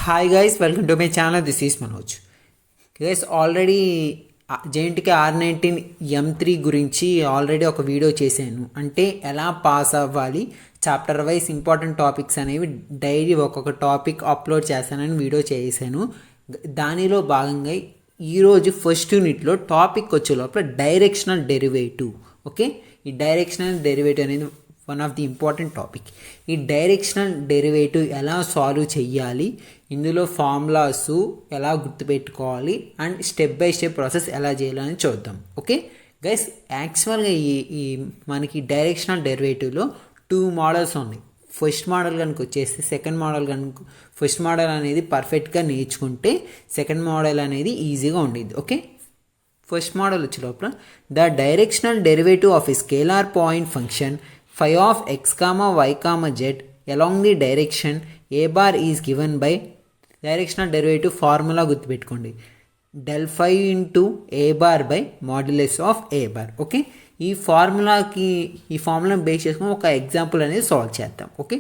Hi guys, welcome to my channel. This is Manoj. Guys, already JNTK R19M3 గురించి already ఒక video చేశాను. అంటే ఎలా పాస్ అవ్వాలి, చాప్టర్ వైజ్ ఇంపార్టెంట్ టాపిక్స్ అనేవి డైలీ ఒక్కొక్క టాపిక్ అప్లోడ్ చేస్తానని వీడియో చేశాను. దానిలో భాగంగా ఈరోజు ఫస్ట్ యూనిట్లో టాపిక్ వచ్చే లోపల డైరెక్షనల్ డెరివేటివ్. ఓకే, ఈ డైరెక్షనల్ డెరివేటివ్ అనేది one of the important topic. ఈ డైరెక్షనల్ డెరివేటివ్ ఎలా సాల్వ్ చేయాలి, ఇందులో ఫార్ములాస్ ఎలా గుర్తుపెట్టుకోవాలి and step by step process ఎలా చేయాలని చూద్దాం. ఓకే గైస్, యాక్చువల్గా ఈ మనకి డైరెక్షనల్ డెరివేటివ్లో 2 మోడల్స్ ఉన్నాయి. ఫస్ట్ మోడల్ కనుక వచ్చేసి సెకండ్ మోడల్ కనుక ఫస్ట్ మోడల్ అనేది పర్ఫెక్ట్గా నేర్చుకుంటే సెకండ్ మోడల్ అనేది ఈజీగా ఉండేది. ఓకే, ఫస్ట్ మోడల్ వచ్చే లోపల the directional derivative of a scalar point function phi of x comma y comma z along the direction a bar is given by directional derivative formula గుర్తుపెట్టుకోండి, del phi into a bar by modulus of a bar. Okay, ఈ ఫార్ములాని base చేసుకుని ఒక example అనేది solve చేద్దాం. Okay,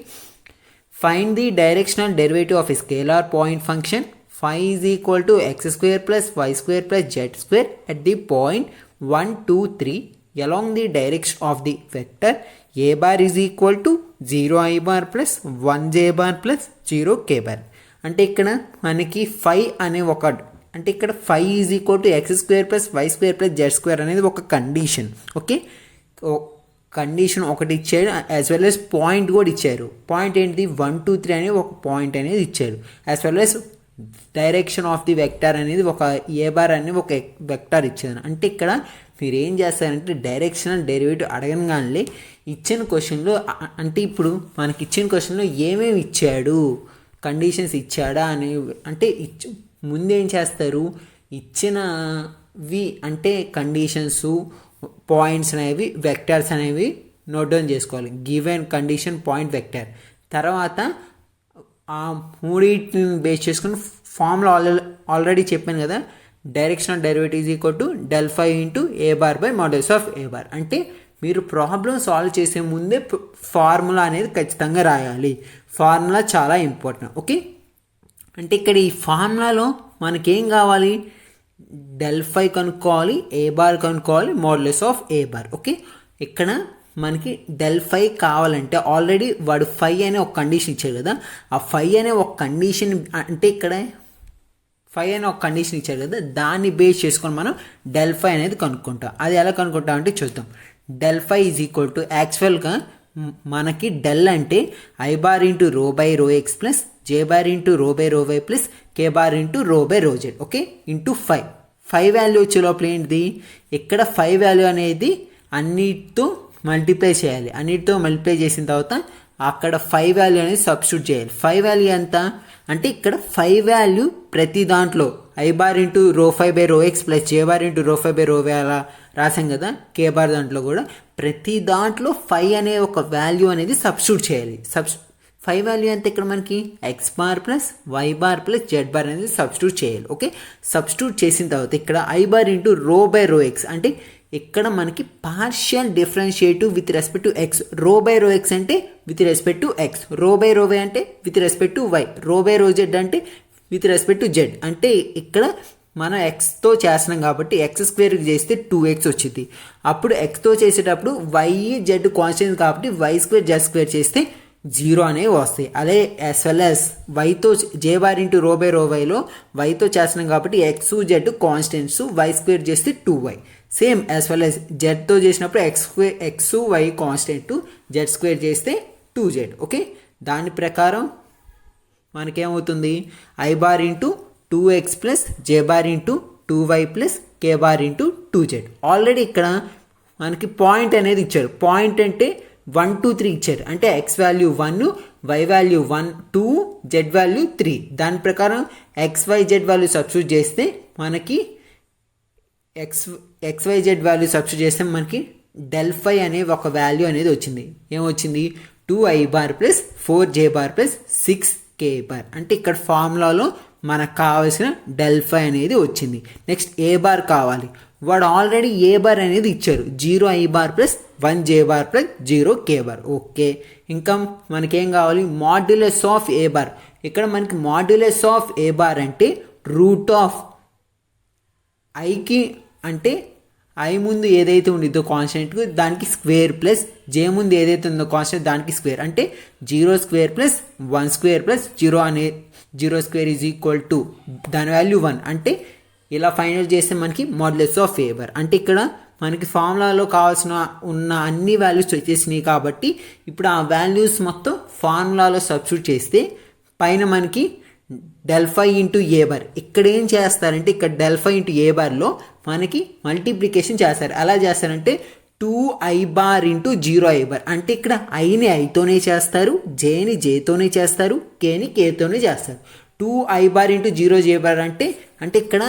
find the directional derivative of a scalar point function phi is equal to x square plus y square plus z square at the point 1, 2, 3 along the direction of the vector a bar is equal to 0 I bar plus 1 j bar plus 0 k bar. అంటే ఇక్కడ మనకి phi అనే అంటే ఇక్కడ phi is equal to x square plus y square plus z square అనేది ఒక condition. Okay, condition ఒకటి ఇచ్చాడు, యాజ్ వెల్ యాజ్ పాయింట్ కూడా ఇచ్చారు. పాయింట్ ఏంటిది, 1, 2, 3 అనేది ఒక పాయింట్ అనేది ఇచ్చారు. As well as direction of the vector అనేది ఒక ఏ బార్ అనేది ఒక వెక్టర్ ఇచ్చారు. అంటే ఇక్కడ మీరు ఏం చేస్తారంటే డైరెక్షనల్ డెరివేటివ్ అడగనగానే ఇచ్చిన క్వశ్చన్లో, అంటే ఇప్పుడు మనకి ఇచ్చిన క్వశ్చన్లో ఏమేమి ఇచ్చాడు, కండిషన్స్ ఇచ్చాడా అని, అంటే ముందేం చేస్తారు, ఇచ్చినవి అంటే కండిషన్స్ పాయింట్స్ అనేవి వెక్టర్స్ అనేవి నోట్ డౌన్ చేసుకోవాలి. గివెన్ కండిషన్ పాయింట్ వెక్టర్ తర్వాత ఆ మూడింటిని బేస్ చేసుకుని ఫార్ములా ఆల్రెడీ చెప్పాను కదా, directional derivative is equal to del phi into a bar by modulus of a bar. అంటే మీరు ప్రాబ్లం సాల్వ్ చేసే ముందే ఫార్ములా అనేది ఖచ్చితంగా రాయాలి. ఫార్ములా చాలా ఇంపార్టెంట్. ఓకే, అంటే ఇక్కడ ఈ ఫార్ములాలో మనకేం కావాలి, డెల్ ఫై కనుక్కోవాలి, ఏ బార్ కనుక్కోవాలి, modulus of a bar. Okay, ఇక్కడ మనకి డెల్ ఫై కావాలంటే ఆల్రెడీ వాడు ఫై అనే ఒక కండిషన్ ఇచ్చాడు కదా, ఆ ఫై అనే ఒక కండిషన్, అంటే ఇక్కడ ఫై అనే ఒక కండిషన్ ఇచ్చాడు కదా, దాన్ని బేస్ చేసుకొని మనం డెల్ ఫై అనేది కనుక్కుంటాం. అది ఎలా కనుక్కుంటాం అంటే చూద్దాం. Del phi is equal to యాక్చువల్గా మనకి డెల్ అంటే ఐ బార్ ఇంటూ రో by rho X plus J bar into రో by rho y plus k bar into రో by rho z. Okay, into phi value వచ్చే లోపల ఏంటిది, ఇక్కడ ఫై వాల్యూ అనేది అన్నిటితో మల్టిప్లై చేయాలి. అన్నిటితో మల్టిప్లై చేసిన తర్వాత అక్కడ ఫై వాల్యూ అనేది సబ్స్టిట్యూట్ చేయాలి. ఫై వాల్యూ ఎంత అంటే ఇక్కడ ఫై వాల్యూ ప్రతి దాంట్లో I bar into rho phi by rho X plus J bar into rho phi by rho why అలా రాసాం కదా, కే బార్ దాంట్లో కూడా ప్రతి దాంట్లో ఫై అనే ఒక వాల్యూ అనేది సబ్స్టిట్యూట్ చేయాలి. ఫై వాల్యూ ఎంత ఇక్కడ మనకి X bar plus Y bar plus Z bar అనేది సబ్స్టిట్యూట్ చేయాలి. ఓకే, సబ్స్టిట్యూట్ చేసిన తర్వాత ఇక్కడ ఐ బార్ ఇంటూ రో బై రో ఎక్స్ అంటే ఇక్కడ మనకి partial differentiative with respect to X. Rho by rho X అంటే with respect to X, rho by rho Y అంటే with respect to Y, rho by rho Z అంటే with respect to Z. అంటే ఇక్కడ మనం ఎక్స్తో చేస్తున్నాం కాబట్టి ఎక్స్ స్క్వేర్కి చేస్తే 2x వచ్చింది. అప్పుడు ఎక్స్తో చేసేటప్పుడు వై జెడ్ కాన్స్టెంట్ కాబట్టి వై స్క్వేర్ జెడ్ స్క్వేర్ చేస్తే 0 అనేవి వస్తాయి. అదే యాజ్ వెల్ యాజ్ వైతో జే బార్ ఇంటూ రో బై రో వైలో వైతో చేస్తున్నాం కాబట్టి x z constants, y square చేస్తే 2y. Same as well as జెడ్తో చేసినప్పుడు x y constant, z square చేస్తే 2z. ఓకే, దాని ప్రకారం మనకేమవుతుంది, i bar into 2x plus J bar into 2y plus k bar into 2z. Already ఇక్కడ మనకి point అనేది ఇచ్చారు. పాయింట్ అంటే 1, 2, 3 ఇచ్చారు. అంటే x value 1, y value 1, 2, z value 3. దాని ప్రకారం x y z value substitute చేస్తే మనకి x y z value substitute చేస్తే మనకి డెల్ ఫై అనే ఒక వాల్యూ అనేది వచ్చింది. ఏమొచ్చింది, 2i bar plus 4j bar plus 6k bar. అంటే ఇక్కడ ఫార్ములాలో మనకు కావాల్సిన డెల్ ఫై అనేది వచ్చింది. నెక్స్ట్ ఏ బార్ కావాలి, వాడు ఆల్రెడీ ఏ బార్ అనేది ఇచ్చారు, 0i bar plus 1j bar plus 0k bar. Okay, ఇంకా మనకేం కావాలి, మాడ్యులస్ ఆఫ్ ఏ బార్. ఇక్కడ మనకి మాడ్యులస్ ఆఫ్ ఏ బార్ అంటే రూట్ ఆఫ్ ఐకి అంటే ఐ ముందు ఏదైతే ఉండిద్దో కాన్స్టెంట్ దానికి స్క్వేర్ ప్లస్ జే ముందు ఏదైతే ఉందో కాన్స్టెంట్ దానికి స్క్వేర్ అంటే 0² ప్లస్ 1² ప్లస్ 0 అనే 0² ఈజ్ ఈక్వల్ టు దాని వాల్యూ 1 అంటే ఇలా ఫైనల్ చేస్తే మనకి మాడ్యులస్ ఆఫ్ ఏ బార్ అంటే ఇక్కడ మనకి ఫార్ములాలో కావాల్సిన ఉన్న అన్ని వాల్యూస్ వచ్చేసినాయి కాబట్టి ఇప్పుడు ఆ వాల్యూస్ మొత్తం ఫార్ములాలో సబ్స్టిట్యూట్ చేస్తే పైన మనకి ∇φ ఇంటూ ఏ బార్ ఇక్కడ ఏం చేస్తారంటే ఇక్కడ ∇φ ఇంటూ ఏ బార్లో మనకి మల్టిప్లికేషన్ చేస్తారు. ఎలా చేస్తారంటే 2i bar into 0i bar అంటే ఇక్కడ ఐని ఐతోనే చేస్తారు, జేని జేతోనే చేస్తారు, కేని కేతోనే చేస్తారు. 2i bar into 0j bar అంటే ఇక్కడ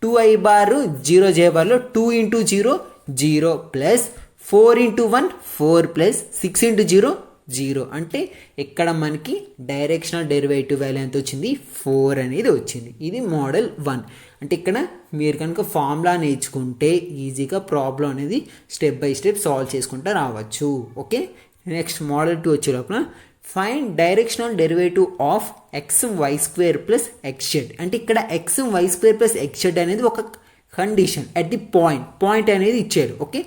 2i బార్ 0j బార్లో 2 into 0 0 plus 4 into 1 4 plus 6 into 0 0 అంటే ఇక్కడ మనకి డైరెక్షనల్ డెరివేటివ్ వాల్యూ ఎంత వచ్చింది 4 అనేది వచ్చింది. ఇది మోడల్ 1 అంటే ఇక్కడ మీరు కనుక ఫార్ములా నేర్చుకుంటే ఈజీగా ప్రాబ్లం అనేది స్టెప్ బై స్టెప్ సాల్వ్ చేసుకుంటూ రావచ్చు. ఓకే, నెక్స్ట్ మోడల్ 2 వచ్చే లోపల find directional derivative of x(y)² plus xz అంటే ఇక్కడ x(y)² ప్లస్ xz అనేది ఒక కండిషన్ అట్ ది పాయింట్ అనేది ఇచ్చాడు. Okay,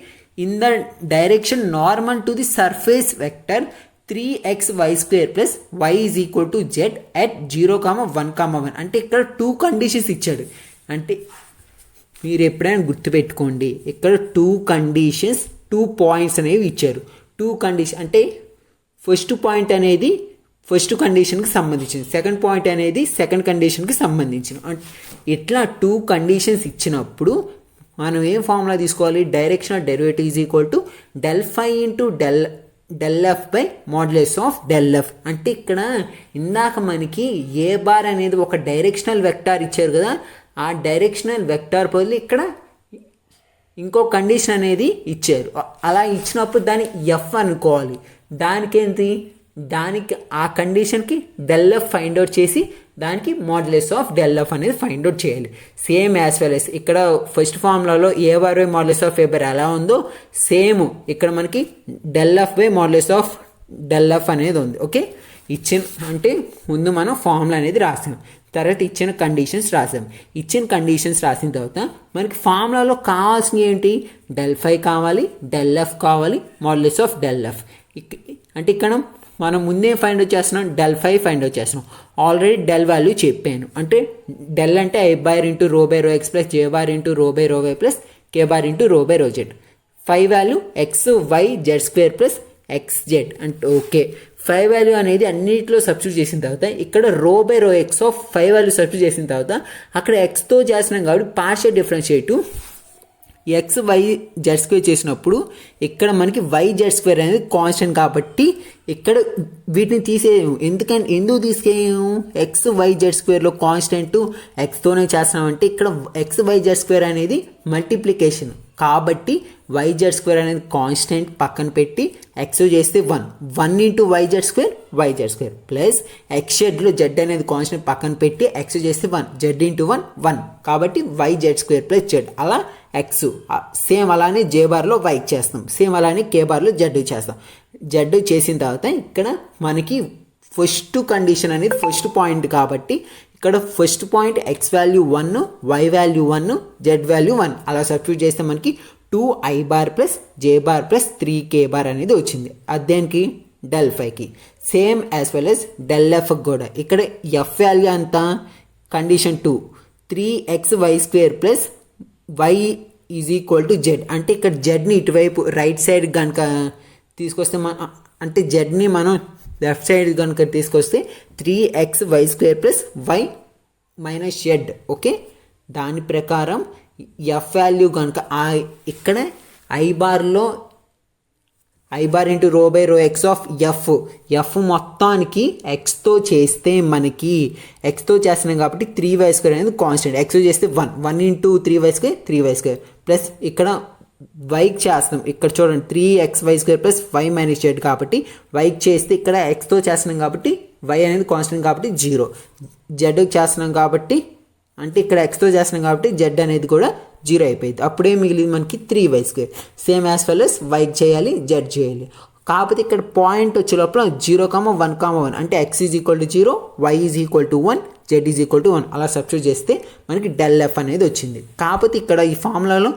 in the direction normal to the surface vector 3xy² plus y is equal to z at 0,1,1 అంటే ఇక్కడ 2 conditions ఇచ్చాడు. అంటే మీరు ఎప్పుడైనా గుర్తుపెట్టుకోండి ఇక్కడ 2 కండిషన్స్ 2 పాయింట్స్ అనేవి ఇచ్చారు. 2 కండిషన్ అంటే ఫస్ట్ పాయింట్ అనేది ఫస్ట్ కండిషన్కి సంబంధించింది, సెకండ్ పాయింట్ అనేది సెకండ్ కండిషన్కి సంబంధించిన. ఇట్లా 2 కండిషన్స్ ఇచ్చినప్పుడు మనం ఏం ఫార్ములా తీసుకోవాలి, directional derivative is equal to ∇φ into ∇f by modulus of ∇f అంటే ఇక్కడ ఇందాక మనకి ఏ బార్ అనేది ఒక డైరెక్షనల్ వెక్టార్ ఇచ్చారు కదా, ఆ డైరెక్షనల్ వెక్టార్ బదులు ఇక్కడ ఇంకో కండిషన్ అనేది ఇచ్చారు. అలా ఇచ్చినప్పుడు దాన్ని ఎఫ్ అనుకోవాలి. దానికి ఆ కండిషన్కి ∇f ఫైండ్ అవుట్ చేసి దానికి మాడ్యులస్ ఆఫ్ ∇f అనేది ఫైండ్ అవుట్ చేయాలి. సేమ్ యాజ్ వెల్ ఎస్ ఇక్కడ ఫస్ట్ ఫార్ములాలో a bar by modulus of a bar ఎలా ఉందో సేమ్ ఇక్కడ మనకి ∇f by modulus of ∇f అనేది ఉంది. ఓకే, అంటే ముందు మనం ఫార్ములా అనేది రాసాం, తర్వాత ఇచ్చిన కండిషన్స్ రాసాం. ఇచ్చిన కండిషన్స్ రాసిన తర్వాత మనకి ఫార్ములాలో కావాల్సినవి ఏంటి, ∇φ కావాలి, ∇f కావాలి, మాడ్యులస్ ఆఫ్ ∇f. అంటే ఇక్కడ మనం ముందే ఫైండ్ అవుట్ చేస్తున్నాం, ∇φ ఫైండ్ అవుట్ చేస్తున్నాం. ఆల్రెడీ ∇ వాల్యూ చెప్పాను, అంటే ∇ అంటే i బార్ ఇంటూ రో by rho X plus j bar into రో by rho y plus k bar into రో by rho z. Phi value x(y)z² plus xz అంటే okay. Phi value అనేది అన్నింటిలో సబ్స్టిట్యూట్ చేసిన తర్వాత ఇక్కడ rho by rho x of phi value substitute చేసిన తర్వాత అక్కడ ఎక్స్తో చేస్తున్నాం కాబట్టి పార్షియల్ డిఫరెన్షియేటివ్ x(y)z² చేసినప్పుడు ఇక్కడ మనకి y(z²) అనేది కాన్స్టెంట్ కాబట్టి ఇక్కడ వీటిని తీసేయము. ఎందుకు తీసేయము, x(y)z²లో కాన్స్టెంట్ ఎక్స్తోనే చేస్తున్నామంటే ఇక్కడ x(y)z² అనేది మల్టిప్లికేషన్ కాబట్టి y(z²) అనేది కాన్స్టెంట్ పక్కన పెట్టి x చేస్తే 1 ఇంటూ y(z²) ప్లస్ xzలో z అనేది కాన్స్టెంట్ పక్కన పెట్టి x చేస్తే 1 z ఇంటూ 1 కాబట్టి y(z²) ప్లస్ z అలా x సేమ్ అలానే j బార్లో y చేస్తాం, సేమ్ అలానే k బార్లో z చేస్తాం. z చేసిన తర్వాత ఇక్కడ మనకి ఫస్ట్ కండిషన్ అనేది ఫస్ట్ పాయింట్ కాబట్టి ఇక్కడ first point x value 1, y value 1, z value 1 అలా సబ్స్టిట్యూట్ చేస్తే మనకి 2i bar plus j bar plus 3k bar అనేది వచ్చింది. అదేంటి ∇φకి. Same as well as ∇f కూడా ఇక్కడ f వాల్యూ అంత condition 2 3xy² plus y is equal to z అంటే ఇక్కడ జెడ్ని ఇటువైపు రైట్ సైడ్ కనుక తీసుకొస్తే అంటే జెడ్ని మనం లెఫ్ట్ సైడ్ కనుక తీసుకొస్తే 3xy² plus y minus z. Okay, దాని ప్రకారం ఎఫ్ వాల్యూ కనుక ఇక్కడ ఐ బార్ ఇంటూ రో by rho x of F మొత్తానికి ఎక్స్తో చేస్తే మనకి ఎక్స్తో చేస్తున్నాం కాబట్టి 3y² అనేది కాన్స్టెంట్. ఎక్స్ చేస్తే 1 ఇంటూ 3y² 3y² ప్లస్ ఇక్కడ వైకి చేస్తున్నాం, ఇక్కడ చూడండి 3xy² plus y minus z కాబట్టి వైకి చేస్తే ఇక్కడ ఎక్స్తో చేస్తున్నాం కాబట్టి y అనేది కాన్స్టెంట్ కాబట్టి 0, జెడ్కి చేస్తున్నాం కాబట్టి అంటే ఇక్కడ ఎక్స్తో చేస్తున్నాం కాబట్టి z అనేది కూడా 0 అయిపోయింది. అప్పుడే మిగిలింది మనకి 3y². Same as well as వైకి చేయాలి, z చేయాలి. కాకపోతే ఇక్కడ పాయింట్ వచ్చే లోపల 0,1,1 అంటే x is equal to 0, y is equal to 1, z is equal to 1 అలా సబ్స్టిట్యూట్ చేస్తే మనకి ∇f అనేది వచ్చింది. కాకపోతే ఇక్కడ ఈ ఫార్ములాలో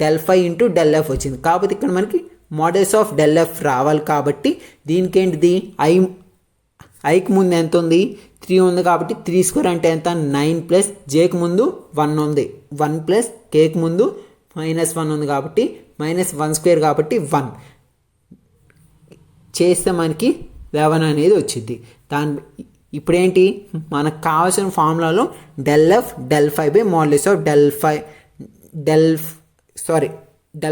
∇φ ఇంటూ ∇f వచ్చింది. కాకపోతే ఇక్కడ మనకి మోడల్స్ ఆఫ్ ∇f రావాలి కాబట్టి దీనికి ఏంటిది ఐకి ముందు ఎంత ఉంది 3 ఉంది కాబట్టి 3 స్క్వేర్ అంటే ఎంత 9 ప్లస్ జేకి ముందు 1 ఉంది 1 ప్లస్ కేకి ముందు -1 ఉంది కాబట్టి -1 స్క్వేర్ కాబట్టి 1 చేస్తే మనకి 11 అనేది వచ్చింది. ఇప్పుడేంటి మనకు కావాల్సిన ఫార్ములాలో ∇f ∇φ by modulus of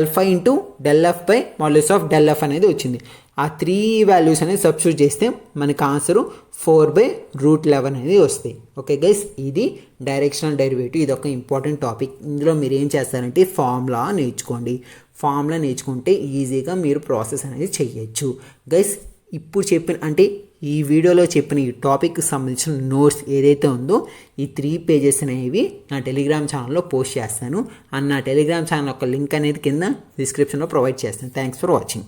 ∇φ into ∇f by modulus of ∇f అనేది వచ్చింది. ఆ 3 వాల్యూస్ అనేది సబ్స్టిట్యూట్ చేస్తే మనకి ఆన్సరు 4/√11 అనేది వస్తాయి. ఓకే గైస్, ఇది డైరెక్షనల్ డెరివేటివ్. ఇది ఒక ఇంపార్టెంట్ టాపిక్. ఇందులో మీరు ఏం చేస్తారంటే ఫార్ములా నేర్చుకోండి. ఫార్ములా నేర్చుకుంటే ఈజీగా మీరు ప్రాసెస్ అనేది చేయొచ్చు. గైస్, ఇప్పుడు చెప్పిన ఈ వీడియోలో చెప్పిన ఈ టాపిక్కి సంబంధించిన నోట్స్ ఏదైతే ఉందో ఈ 3 పేజెస్ అనేవి నా టెలిగ్రామ్ ఛానల్లో పోస్ట్ చేస్తాను. అండ్ నా టెలిగ్రామ్ ఛానల్ యొక్క లింక్ అనేది కింద డిస్క్రిప్షన్లో ప్రొవైడ్ చేస్తాను. Thanks for watching.